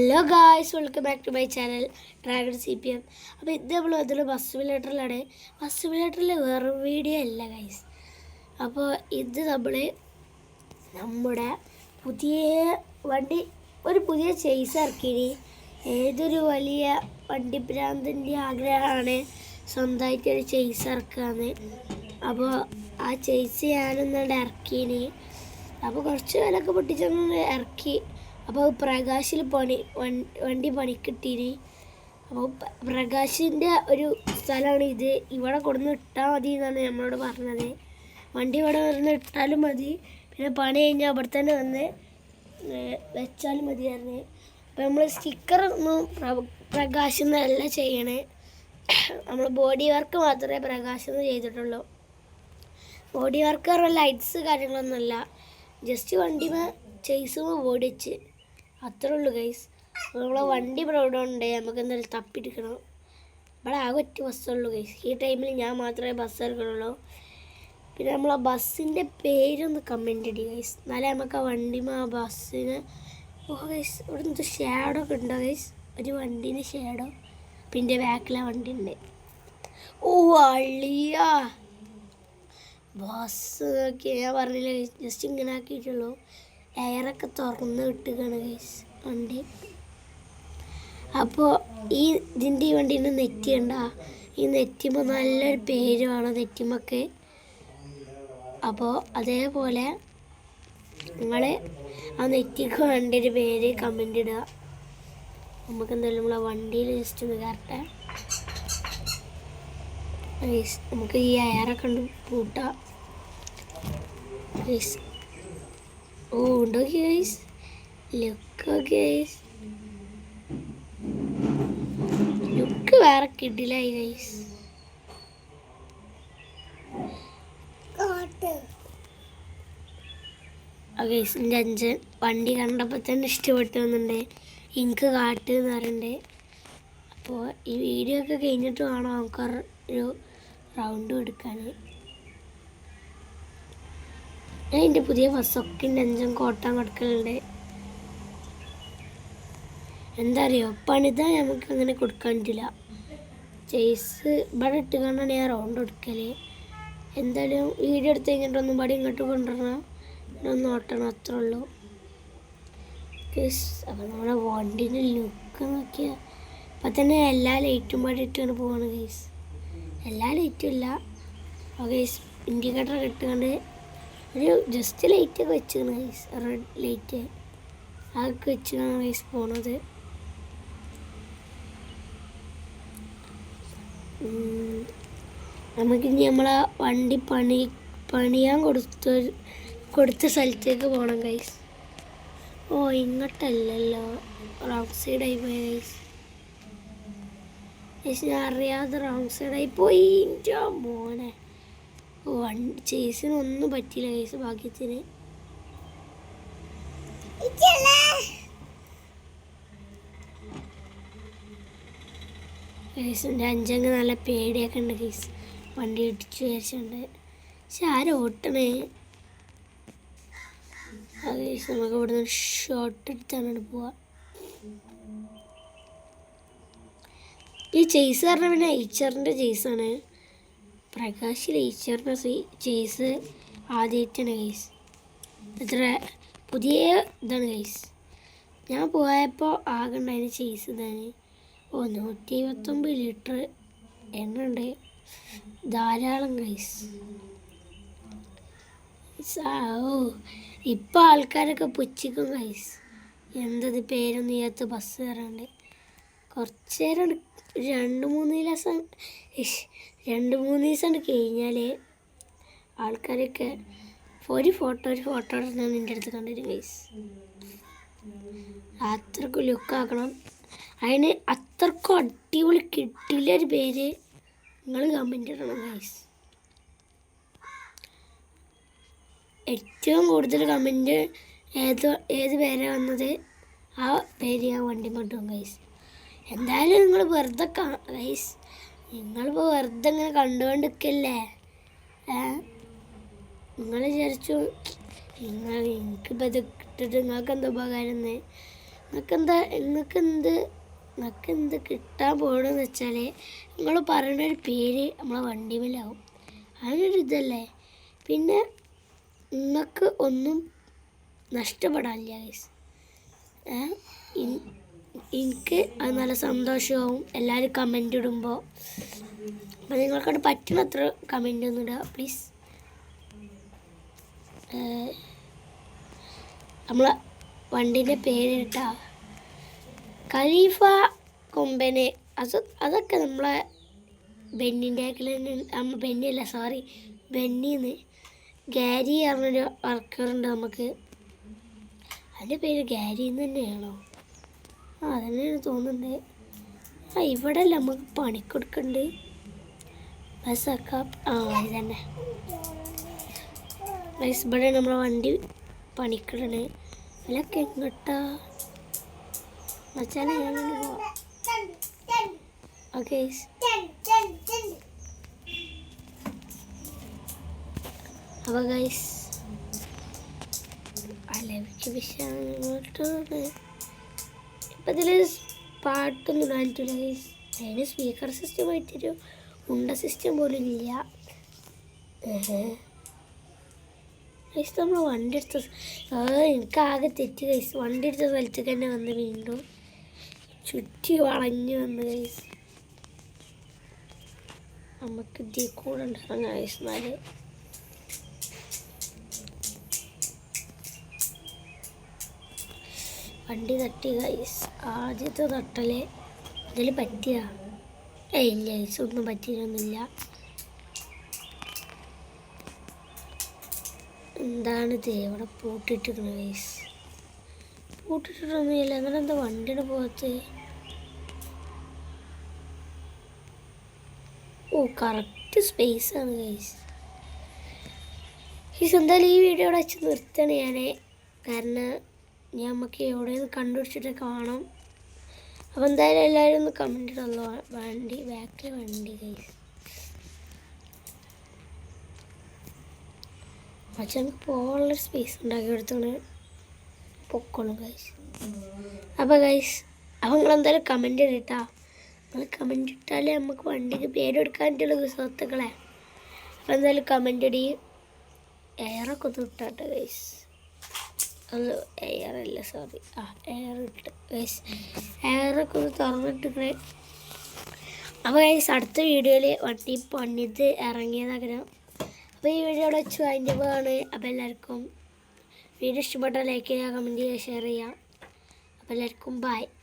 Hello guys, welcome back to my channel dragon CPM. അപ്പോൾ ഇത് നമ്മൾ അതിൽ ബസ് സിമുലേറ്ററിലാണ്. ബസ് സിമുലേറ്ററിൽ വേറെ വീഡിയോ അല്ല ഗൈസ്. അപ്പോൾ ഇത് നമ്മുടെ പുതിയ വണ്ടി, ഒരു പുതിയ ചേസ് ഇറക്കിനി. ഏതൊരു വലിയ വണ്ടി ഭ്രാന്തൻ്റെ ആഗ്രഹമാണ് സ്വന്തമായിട്ടൊരു ചേസ് ഇറക്കാന്ന്. അപ്പോൾ ആ ചേസ് ഞാനൊന്നുകൊണ്ട് ഇറക്കീനി. അപ്പോൾ കുറച്ച് വിലയൊക്കെ പൊട്ടിച്ചൊന്ന് ഇറക്കി. അപ്പോൾ പ്രകാശിൽ വണ്ടി പണിക്കിട്ടീനി. അപ്പോൾ പ്രകാശിൻ്റെ ഒരു സ്ഥലമാണ് ഇത്. ഇവിടെ കൊടുന്ന് ഇട്ടാൽ മതി എന്നാണ് നമ്മളോട് പറഞ്ഞത്. വണ്ടി ഇവിടെ വന്ന് ഇട്ടാലും മതി, പിന്നെ പണി കഴിഞ്ഞാൽ അവിടെ തന്നെ വന്ന് വെച്ചാലും മതിയായിരുന്നു. അപ്പോൾ നമ്മൾ സ്റ്റിക്കറൊന്നും പ്രകാശിൽ നിന്നല്ല ചെയ്യണേ. നമ്മൾ ബോഡി വർക്ക് മാത്രമേ പ്രകാശിൽ നിന്ന് ചെയ്തിട്ടുള്ളൂ. ബോഡി വർക്ക് പറഞ്ഞാൽ ലൈറ്റ്സ് കാര്യങ്ങളൊന്നുമല്ല, ജസ്റ്റ് വണ്ടിമേ ചേസുമ്പോൾ ബോഡി വെച്ച് അത്രേ ഉള്ളൂ ഗൈസ്. നമ്മളെ വണ്ടി ഇവിടെ ഇവിടെ ഉണ്ട്, നമുക്ക് എന്തായാലും തപ്പിയെടുക്കണം. ഇവിടെ ആകെ ഒറ്റ ബസ്സുള്ളൂ ഗൈസ്. ഈ ടൈമിൽ ഞാൻ മാത്രമേ ബസ് എടുക്കണുള്ളൂ. പിന്നെ നമ്മളെ ബസ്സിൻ്റെ പേരൊന്ന് കമൻറ്റ് ഇടി ഗൈസ്, എന്നാലേ നമുക്ക് ആ വണ്ടിമേ ആ ബസ്സിന്. ഓ ഗൈസ്, ഇവിടെ നിന്ന് ഷേഡോ ഒക്കെ ഉണ്ടോ ഗൈസ്? ഒരു വണ്ടീൻ്റെ ഷേഡോ, പിന്നെ ബാക്കിലെ വണ്ടി ഉണ്ട്. ഓ അള്ളിയാ ബസ് ഒക്കെ ഞാൻ പറഞ്ഞില്ല ഗൈസ്, ജസ്റ്റ് ഇങ്ങനെ ആക്കിയിട്ടുള്ളൂ. എയറൊക്കെ തുറന്ന് കിട്ടുകയാണ് ഗൈസ് വണ്ടി. അപ്പോൾ ഇതിൻ്റെ ഈ വണ്ടീൻ്റെ നെറ്റി ഉണ്ട, ഈ നെറ്റിമ്പോൾ നല്ലൊരു പേരുമാണ് നെറ്റിമൊക്കെ. അപ്പോൾ അതേപോലെ നിങ്ങൾ ആ നെറ്റിക്ക് വേണ്ട ഒരു പേര് കമൻ്റ് ഇടുക. നമുക്ക് എന്തായാലും നമ്മളെ വണ്ടിയിൽ ജസ്റ്റ് ഒന്ന് കയറട്ടെ ഗൈസ്. നമുക്ക് ഈ എയറൊക്കെ ഉണ്ട് പൂട്ടാം ഗൈസ്. ഓ ഉണ്ടോ ഗൈസ്, ലുക്ക് ഗൈസ്, ലുക്ക് വേറെ കിട്ടില്ലായി ഗൈസ്. ഗൈസിൻ്റെ അഞ്ചൻ വണ്ടി കണ്ടപ്പോൾ തന്നെ ഇഷ്ടപ്പെട്ടു വന്നിട്ടുണ്ട്. എനിക്ക് കാട്ട് എന്ന് പറയുന്നുണ്ട്. അപ്പോൾ ഈ വീഡിയോ ഒക്കെ കഴിഞ്ഞിട്ട് വേണം നമുക്ക് ഒരു റൗണ്ട് എടുക്കാൻ. അതിൻ്റെ പുതിയ ബസ്സൊക്കെ ഉണ്ട്, അഞ്ചും കോട്ടാൻ കൊടുക്കലുണ്ട്. എന്താ അറിയോ, പണിതാ നമുക്ക് അങ്ങനെ കൊടുക്കാൻ പറ്റില്ല. ചേസ് ഇവിടെ ഇട്ട് കണ്ടാണ് ഞാൻ റൗണ്ട് എടുക്കൽ. എന്തായാലും വീഡിയോ എടുത്ത് കഴിഞ്ഞിട്ടൊന്നും പടി ഇങ്ങോട്ട് കൊണ്ടുവരണം, ഒന്ന് ഓട്ടണം, അത്രേ ഉള്ളൂ. അപ്പോൾ നമ്മുടെ വണ്ടീൻ്റെ ലുക്ക് നോക്കിയാൽ അപ്പം തന്നെ എല്ലാ ലൈറ്റും പാടി ഇട്ടുകൊണ്ട് പോവാണ് ഗൈസ്. എല്ലാ ലൈറ്റും ഇല്ല ഗൈസ്, ഇൻഡിക്കേറ്റർ ഇട്ടുകൊണ്ട് ഒരു ജസ്റ്റ് ലൈറ്റൊക്കെ വെച്ചാണ് ഗൈസ്, റെഡ് ലൈറ്റ് അതൊക്കെ വെച്ചാണ് ഗൈസ് പോണത്. നമുക്കിനി നമ്മളെ വണ്ടി പണിയാൻ കൊടുത്ത സ്ഥലത്തേക്ക് പോകണം ഗൈസ്. ഓ ഇങ്ങോട്ടല്ലല്ലോ, റോങ് സൈഡായി പോയി ഗൈസ്. ഗൈസ് ഞാൻ അറിയാതെ റോങ് സൈഡായി പോയി. മോനെ വണ്ടി ചേസിനൊന്നും പറ്റിയില്ല ഗൈസ്, ഭാഗ്യത്തിന്. ഗൈസിൻ്റെ അഞ്ചങ്ങ് നല്ല പേടിയൊക്കെ ഉണ്ട് ഗൈസ്, വണ്ടി ഇടിച്ചു വിചാരിച്ചുണ്ട്. പക്ഷെ ആരും ഓട്ടണേ ഗൈസ്. നമുക്ക് ഇവിടെ നിന്ന് ഷോർട്ട് എടുത്താണ് പോവാ. ഈ ചേസ് പറഞ്ഞാൽ പിന്നെ ഈച്ചറിൻ്റെ ചേസാണ്. പ്രകാശിൽ ഈച്ചറിൻ്റെ ചേസ് ആദ്യമായിട്ടാണ് ഗൈസ്. എത്ര പുതിയ ഇതാണ് ഗൈസ്. ഞാൻ പോയപ്പോൾ ആകെ ഉണ്ടായിരുന്ന ചേസ് ഇതാണ്. 129 ലിറ്റർ എണ്ണ ഉണ്ട്, ധാരാളം ഗൈസ്. ഓ ഇപ്പോൾ ആൾക്കാരൊക്കെ പുച്ഛിക്കും ഗൈസ്, എന്തത് പേരൊന്നും ചെയ്യാത്ത ബസ് കയറാണ്ട്. കുറച്ച് നേരം 2-3 ദിവസം കഴിഞ്ഞാൽ ആൾക്കാരൊക്കെ ഒരു ഫോട്ടോ എടുത്താൽ നിൻ്റെ അടുത്ത് കണ്ടിട്ട് ഗൈസ്. അത്രക്കും ലുക്കാക്കണം. അതിന് അത്രക്കും അടിപൊളി കിട്ടിയില്ലൊരു പേര് നിങ്ങൾ കമൻ്റ് ഇടണം ഗൈസ്. ഏറ്റവും കൂടുതൽ കമൻറ്റ് ഏത് പേരാണ് വന്നത് ആ പേര് ഞാൻ വണ്ടി മട്ടും ഗൈസ്. എന്തായാലും നിങ്ങൾ വെറുതെ ഗൈസ്, നിങ്ങളിപ്പോൾ വെറുതെ ഇങ്ങനെ കണ്ടുകൊണ്ടിരിക്കല്ലേ. നിങ്ങൾ വിചാരിച്ചു എനിക്കിപ്പോൾ ഇത് ഇട്ടിട്ട് നിങ്ങൾക്ക് എന്താ ഉപകാരം എന്ന്. നിങ്ങൾക്ക് എന്ത് കിട്ടാൻ പോകണമെന്ന് വെച്ചാൽ നിങ്ങൾ പറയുന്നൊരു പേര് നമ്മളെ വണ്ടിമേലാവും. അതിനൊരു ഇതല്ലേ. പിന്നെ നിങ്ങൾക്ക് ഒന്നും നഷ്ടപ്പെടാനില്ല ഗൈസ്. എനിക്ക് അത് നല്ല സന്തോഷമാവും എല്ലാവരും കമൻ്റ് ഇടുമ്പോൾ. അപ്പോൾ നിങ്ങൾക്കത് പറ്റുന്നത്ര കമൻ്റ് ഒന്നും ഇടുക പ്ലീസ്. നമ്മളെ വണ്ടീൻ്റെ പേരിട്ടാ ഖലീഫ കൊമ്പന്. അതൊക്കെ നമ്മളെ ബെന്നിൻ്റെ ബെന്നിയല്ല സോറി ബെന്നിന്ന് ഗാരി പറഞ്ഞൊരു വർക്കറുണ്ട് നമുക്ക്. അതിൻ്റെ പേര് ഗാരി എന്ന് തന്നെയാണോ? അതന്നെയാണ് തോന്നുന്നത്. ഇവിടെ അല്ല നമുക്ക് പണിക്കൊടുക്കുന്നുണ്ട്. അത് തന്നെ ഇവിടെ നമ്മളെ വണ്ടി പണിക്കിടണ്. അതിലൊക്കെ എങ്ങോട്ടാ വെച്ചാൽ ഞാൻ പോവാം. ഓക്കെ അപ്പോൾ ഗൈസ് ഇപ്പം ഇതിൽ പാട്ടൊന്നും ഇടാനിട്ടില്ല ഗൈസ്. അതിന് സ്പീക്കർ സിസ്റ്റം ആയിട്ടൊരു ഉണ്ട സിസ്റ്റം പോലും ഇല്ല. ഗൈസ് നമ്മൾ വണ്ടി എടുത്ത എനിക്കാകെ തെറ്റി ഗൈസ്. വണ്ടി എടുത്ത സ്ഥലത്തേക്ക് തന്നെ വന്ന് വീണ്ടും ചുറ്റി വളഞ്ഞു വന്ന് ഗൈസ്. നമുക്ക് ഇതിൽ കൂടെ ഉണ്ടാകും ഗൈസ്. എന്നാല് വണ്ടി തട്ടി ഗൈസ്. ആദ്യത്തെ തട്ടല് ഇതിൽ പറ്റിയ ഇല്ല ഗൈസ്, ഒന്നും പറ്റിയൊന്നുമില്ല. എന്താണിത് ഇവിടെ പൂട്ടിട്ടിരിക്കുന്നത് ഗൈസ്? പൂട്ടിട്ടിട്ടൊന്നുമില്ല. അങ്ങനെ എന്താ വണ്ടിയുടെ പോകത്ത്? Correct സ്പേസാണ് guys. എന്തായാലും ഈ വീഡിയോ ഇവിടെ വെച്ച് നിർത്തണേ ഞാൻ. കാരണം നമുക്ക് എവിടെ നിന്ന് കണ്ടുപിടിച്ചിട്ട് കാണാം. അപ്പോൾ എന്തായാലും എല്ലാവരും ഒന്ന് കമൻറ്റ് ഇടല്ലോ. വണ്ടി ബാക്കിൽ വണ്ടി ഗൈസ്. പക്ഷെ നമുക്ക് പോകാനുള്ള സ്പേസ് ഉണ്ടാക്കി എടുത്താണ് പൊക്കോളും ഗൈസ്. അപ്പോൾ ഗൈസ് നിങ്ങളെന്തായാലും കമൻറ്റ് ഇട്ടാ. നിങ്ങൾ കമൻറ്റ് ഇട്ടാലേ നമുക്ക് വണ്ടിക്ക് പേരെടുക്കാൻ പറ്റുള്ളൂ സുഹൃത്തുക്കളെ. അപ്പോൾ എന്തായാലും കമൻറ്റ് ഇടി. എയറൊക്കെ ഒന്ന് ഇട്ടാട്ടെ ഗൈസ്. അത് എയറല്ല സോറി എയർ ഇട്ട് ഗൈസ്. എയറൊക്കെ ഒന്ന് തുറന്നിട്ടിക്കണേ. അപ്പോൾ ഗൈസ് അടുത്ത വീഡിയോയിൽ വണ്ടി പണിത് ഇറങ്ങിയതാകണം. അപ്പോൾ ഈ വീഡിയോ ഇവിടെ വെച്ചു അതിൻ്റെ പോവാണ്. അപ്പോൾ എല്ലാവർക്കും വീഡിയോ ഇഷ്ടപ്പെട്ടാൽ ലൈക്ക് ചെയ്യുക, കമൻറ്റ് ചെയ്യുക, ഷെയർ ചെയ്യുക. അപ്പോൾ എല്ലാവർക്കും ബൈ.